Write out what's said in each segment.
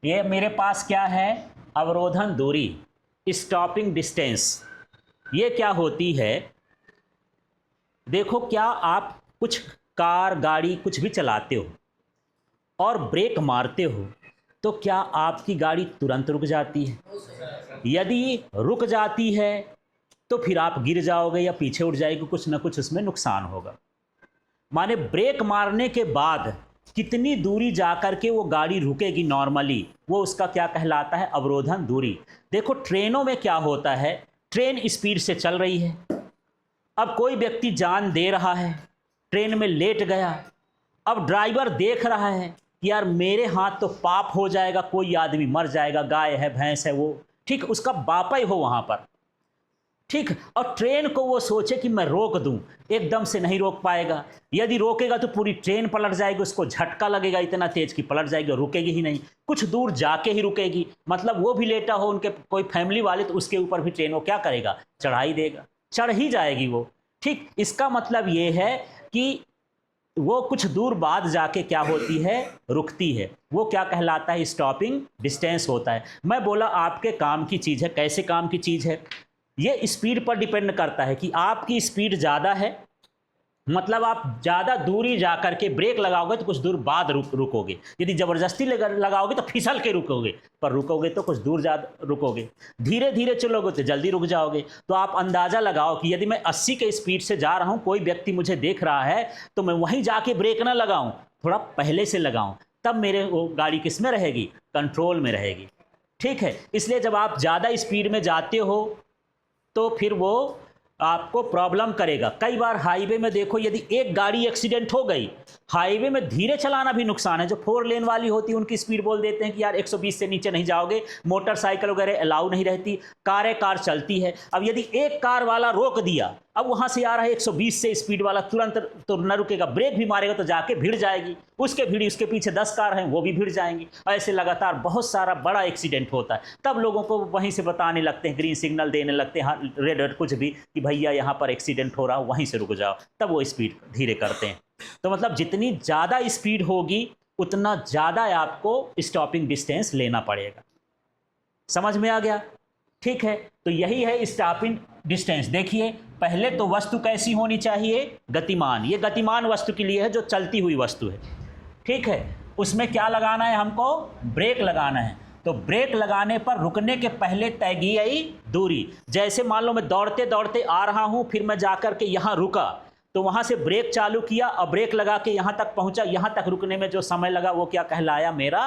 ये मेरे पास क्या है, अवरोधन दूरी, स्टॉपिंग डिस्टेंस। ये क्या होती है, देखो क्या आप कुछ कार गाड़ी कुछ भी चलाते हो और ब्रेक मारते हो तो क्या आपकी गाड़ी तुरंत रुक जाती है? यदि रुक जाती है तो फिर आप गिर जाओगे या पीछे उठ जाएगी, कुछ ना कुछ उसमें नुकसान होगा। माने ब्रेक मारने के बाद कितनी दूरी जाकर के वो गाड़ी रुकेगी नॉर्मली, वो उसका क्या कहलाता है, अवरोधन दूरी। देखो ट्रेनों में क्या होता है, ट्रेन स्पीड से चल रही है, अब कोई व्यक्ति जान दे रहा है, ट्रेन में लेट गया, अब ड्राइवर देख रहा है कि यार मेरे हाथ तो पाप हो जाएगा, कोई आदमी मर जाएगा, गाय है भैंस है वो, ठीक, उसका बापा ही हो वहां पर, ठीक, और ट्रेन को वो सोचे कि मैं रोक दूं, एकदम से नहीं रोक पाएगा। यदि रोकेगा तो पूरी ट्रेन पलट जाएगी, उसको झटका लगेगा इतना तेज कि पलट जाएगी और रुकेगी ही नहीं, कुछ दूर जाके ही रुकेगी। मतलब वो भी लेटा हो, उनके कोई फैमिली वाले, तो उसके ऊपर भी ट्रेन वो क्या करेगा, चढ़ाई देगा, चढ़ ही जाएगी वो। ठीक, इसका मतलब ये है कि वो कुछ दूर बाद जाके क्या होती है, रुकती है, वो क्या कहलाता है, स्टॉपिंग डिस्टेंस होता है। मैं बोला आपके काम की चीज़ है, कैसे काम की चीज़ है, ये स्पीड पर डिपेंड करता है कि आपकी स्पीड ज़्यादा है, मतलब आप ज़्यादा दूरी जा करके ब्रेक लगाओगे तो कुछ दूर बाद रुकोगे, यदि ज़बरदस्ती लगाओगे तो फिसल के रुकोगे, पर रुकोगे तो कुछ दूर ज़्यादा रुकोगे, धीरे धीरे चलोगे तो जल्दी रुक जाओगे। तो आप अंदाज़ा लगाओ कि यदि मैं 80 के स्पीड से जा रहा हूँ, कोई व्यक्ति मुझे देख रहा है, तो मैं वहीं जाके ब्रेक ना लगाऊँ, थोड़ा पहले से लगाऊँ, तब मेरे वो गाड़ी किस में रहेगी, कंट्रोल में रहेगी। ठीक है, इसलिए जब आप ज़्यादा स्पीड में जाते हो तो फिर वो आपको प्रॉब्लम करेगा। कई बार हाईवे में देखो, यदि एक गाड़ी एक्सीडेंट हो गई, हाईवे में धीरे चलाना भी नुकसान है। जो 4 लेन वाली होती है उनकी स्पीड बोल देते हैं कि यार 120 से नीचे नहीं जाओगे, मोटरसाइकिल वगैरह अलाउ नहीं रहती, कार चलती है। अब यदि एक कार वाला रोक दिया, अब वहां से आ रहा है 120 से स्पीड वाला, तुरंत तो न रुकेगा, ब्रेक भी मारेगा तो जाके भिड़ जाएगी, उसके पीछे 10 कार हैं वो भी भिड़ जाएंगी। ऐसे लगातार बहुत सारा बड़ा एक्सीडेंट होता है। तब लोगों को वहीं से बताने लगते हैं, ग्रीन सिग्नल देने लगते हैं, हाँ रेड कुछ भी, कि भैया यहाँ पर एक्सीडेंट हो रहा, वहीं से रुक जाओ, तब वो स्पीड धीरे करते हैं। तो मतलब जितनी ज़्यादा स्पीड होगी उतना ज़्यादा आपको स्टॉपिंग डिस्टेंस लेना पड़ेगा। समझ में आ गया? ठीक है, तो यही है स्टॉपिंग डिस्टेंस। देखिए पहले तो वस्तु कैसी होनी चाहिए, गतिमान। ये गतिमान वस्तु के लिए है, जो चलती हुई वस्तु है। ठीक है, उसमें क्या लगाना है, हमको ब्रेक लगाना है। तो ब्रेक लगाने पर रुकने के पहले तय की गई दूरी, जैसे मान लो मैं दौड़ते दौड़ते आ रहा हूं, फिर मैं जाकर के यहां रुका, तो वहां से ब्रेक चालू किया और ब्रेक लगा के यहां तक पहुंचा, यहां तक रुकने में जो समय लगा वो क्या कहलाया, मेरा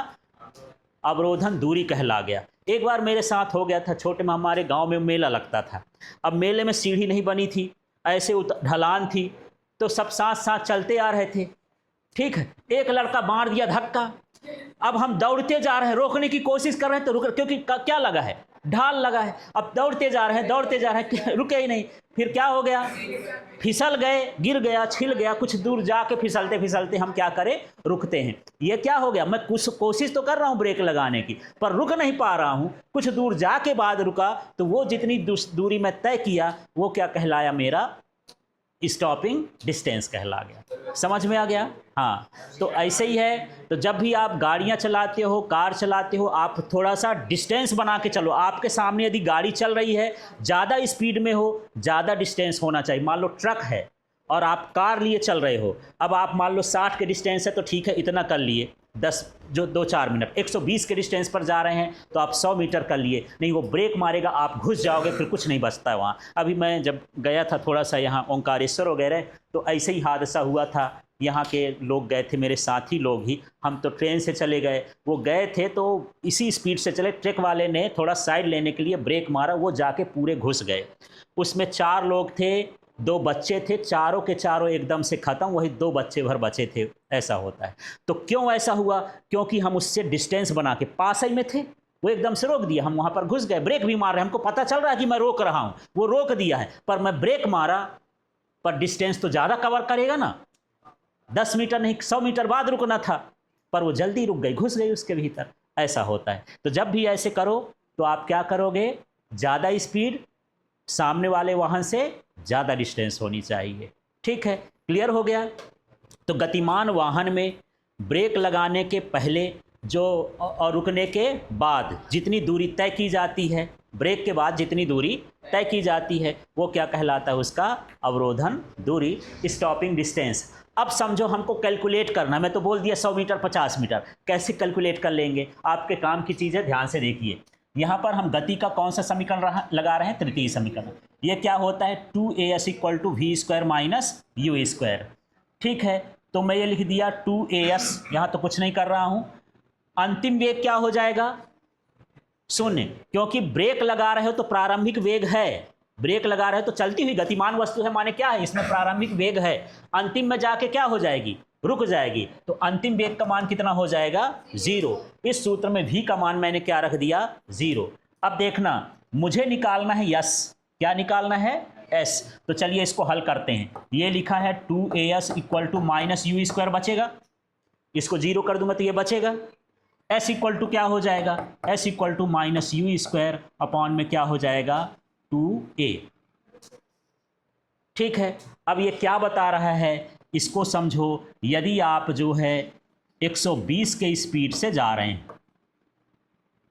अवरोधन दूरी कहला गया। एक बार मेरे साथ हो गया था, छोटे में हमारे गांव में मेला लगता था। अब मेले में सीढ़ी नहीं बनी थी, ऐसे ढलान थी, तो सब साथ साथ चलते आ रहे थे। ठीक है, एक लड़का मार दिया धक्का, अब हम दौड़ते जा रहे हैं, रोकने की कोशिश कर रहे हैं तो रुक, क्योंकि क्या लगा है, ढाल लगा है। अब दौड़ते जा रहे हैं रुके ही नहीं, फिर क्या हो गया, फिसल गए, गिर गया, छिल गया, कुछ दूर जाके फिसलते फिसलते हम क्या करें, रुकते हैं। ये क्या हो गया, मैं कुछ कोशिश तो कर रहा हूं ब्रेक लगाने की, पर रुक नहीं पा रहा हूं, कुछ दूर जाके बाद रुका, तो वो जितनी दूरी मैं तय किया वो क्या कहलाया, मेरा स्टॉपिंग डिस्टेंस कहला गया। समझ में आ गया? हाँ, तो ऐसे ही है। तो जब भी आप गाड़ियाँ चलाते हो, कार चलाते हो, आप थोड़ा सा डिस्टेंस बना के चलो। आपके सामने यदि गाड़ी चल रही है, ज़्यादा स्पीड में हो, ज़्यादा डिस्टेंस होना चाहिए। मान लो ट्रक है और आप कार लिए चल रहे हो, अब आप मान लो 60 के डिस्टेंस है तो ठीक है, इतना कर लिए, 10 जो 2-4 मिनट। 120 के डिस्टेंस पर जा रहे हैं तो आप 100 मीटर कर लिए, नहीं वो ब्रेक मारेगा, आप घुस जाओगे, फिर कुछ नहीं बचता है वहाँ। अभी मैं जब गया था थोड़ा सा यहाँ ओंकारेश्वर वगैरह, तो ऐसे ही हादसा हुआ था। यहाँ के लोग गए थे, मेरे साथी लोग ही, हम तो ट्रेन से चले गए, वो गए थे तो इसी स्पीड से चले, ट्रक वाले ने थोड़ा साइड लेने के लिए ब्रेक मारा, वो जाके पूरे घुस गए। उसमें 4 लोग थे, 2 बच्चे थे, चारों के चारों एकदम से खत्म, वही 2 बच्चे भर बचे थे। ऐसा होता है। तो क्यों ऐसा हुआ, क्योंकि हम उससे डिस्टेंस बना के, पास ही में थे, वो एकदम से रोक दिया, हम वहां पर घुस गए, ब्रेक भी मार रहे हैं, हमको पता चल रहा है कि मैं रोक रहा हूं, वो रोक दिया है, पर मैं ब्रेक मारा, पर डिस्टेंस तो ज्यादा कवर करेगा ना, 10 मीटर नहीं 100 मीटर बाद रुकना था, पर वो जल्दी रुक गई, घुस गई उसके भीतर। ऐसा होता है। तो जब भी ऐसे करो तो आप क्या करोगे, ज़्यादा स्पीड, सामने वाले वाहन से ज़्यादा डिस्टेंस होनी चाहिए। ठीक है, क्लियर हो गया? तो गतिमान वाहन में ब्रेक लगाने के पहले जो और रुकने के बाद जितनी दूरी तय की जाती है, ब्रेक के बाद जितनी दूरी तय की जाती है वो क्या कहलाता है, उसका अवरोधन दूरी, स्टॉपिंग डिस्टेंस। अब समझो हमको कैलकुलेट करना, मैं तो बोल दिया 100 मीटर 50 मीटर, कैसे कैलकुलेट कर लेंगे, आपके काम की चीज़ है, ध्यान से देखिए। यहाँ पर हम गति का कौन सा समीकरण लगा रहे हैं, तृतीय समीकरण। ये क्या होता है, 2as equal to v square minus u square. ठीक है, तो मैं ये लिख दिया 2as, यहाँ तो कुछ नहीं कर रहा हूँ। अंतिम वेग क्या हो जाएगा, शून्य, क्योंकि ब्रेक लगा रहे हो तो प्रारंभिक वेग है, ब्रेक लगा रहे हो तो चलती हुई गतिमान वस्तु है, माने क्या है, इसमें प्रारंभिक वेग है, अंतिम में जाके क्या हो जाएगी, रुक जाएगी, तो अंतिम वेग का मान कितना हो जाएगा, 0। इस सूत्र में v का मान मैंने क्या रख दिया, 0। अब देखना, मुझे निकालना है यस, क्या निकालना है, s। तो चलिए इसको हल करते हैं। ये लिखा है 2as equal to minus u square बचेगा, इसको 0 कर दूंगा तो ये बचेगा। s इक्वल टू क्या हो जाएगा, s equal to minus u square upon में क्या हो जाएगा, 2a। ठीक है, अब ये क्या बता रहा है, इसको समझो। यदि आप जो है 120 के स्पीड से जा रहे हैं,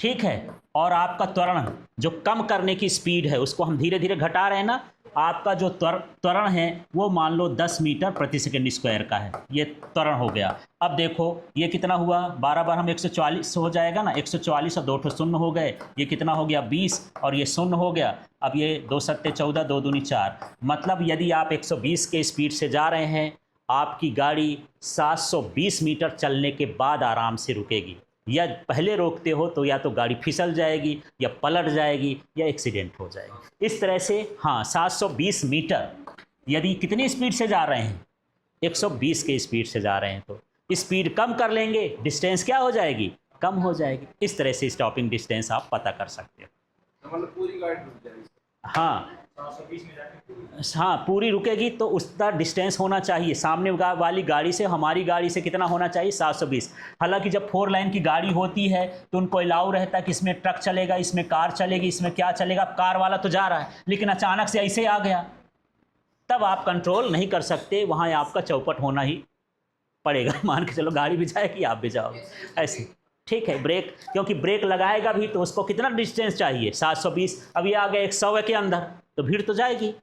ठीक है, और आपका त्वरण जो कम करने की स्पीड है उसको हम धीरे धीरे घटा रहे हैं ना, आपका जो त्वरण है वो मान लो 10 मीटर प्रति सेकंड स्क्वायर का है, ये त्वरण हो गया। अब देखो ये कितना हुआ, 12 बार हम 144 हो जाएगा ना, 144 और 2 ठो शून्य हो गए, ये कितना हो गया 20 और ये शून्य हो गया। अब ये 2 सत्ते 14, 2 दूनी 4, मतलब यदि आप 120 के स्पीड से जा रहे हैं, आपकी गाड़ी 720 मीटर चलने के बाद आराम से रुकेगी। या पहले रोकते हो तो या तो गाड़ी फिसल जाएगी या पलट जाएगी या एक्सीडेंट हो जाएगी, इस तरह से। हाँ, 720 मीटर यदि कितनी स्पीड से जा रहे हैं, 120 के स्पीड से जा रहे हैं, तो स्पीड कम कर लेंगे, डिस्टेंस क्या हो जाएगी, कम हो जाएगी। इस तरह से स्टॉपिंग डिस्टेंस आप पता कर सकते हो। मतलब पूरी गाड़ी रुक जाएगी। हाँ हाँ, पूरी रुकेगी तो उसका डिस्टेंस होना चाहिए सामने वाली गाड़ी से, हमारी गाड़ी से कितना होना चाहिए, 720। हालांकि जब 4 लाइन की गाड़ी होती है तो उनको अलाउ रहता है कि इसमें ट्रक चलेगा, इसमें कार चलेगी, इसमें क्या चलेगा, कार वाला तो जा रहा है, लेकिन अचानक से ऐसे आ गया, तब आप कंट्रोल नहीं कर सकते, वहाँ आपका चौपट होना ही पड़ेगा। मान के चलो गाड़ी भी जाएगी, आप भी जाओगे, ऐसे। ठीक है, ब्रेक, क्योंकि ब्रेक लगाएगा भी तो उसको कितना डिस्टेंस चाहिए, 720। अब ये आ गया 100 के अंदर, तो भीड़ तो जाएगी।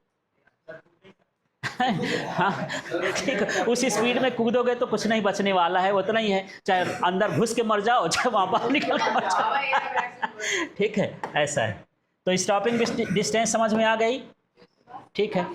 हाँ ठीक है, उस स्पीड में कूदोगे तो कुछ नहीं बचने वाला है, उतना ही है, चाहे अंदर घुस के मर जाओ, चाहे वहाँ बाहर निकल के मर जाओ। ठीक है, ऐसा है। तो स्टॉपिंग डिस्टेंस समझ में आ गई, ठीक है।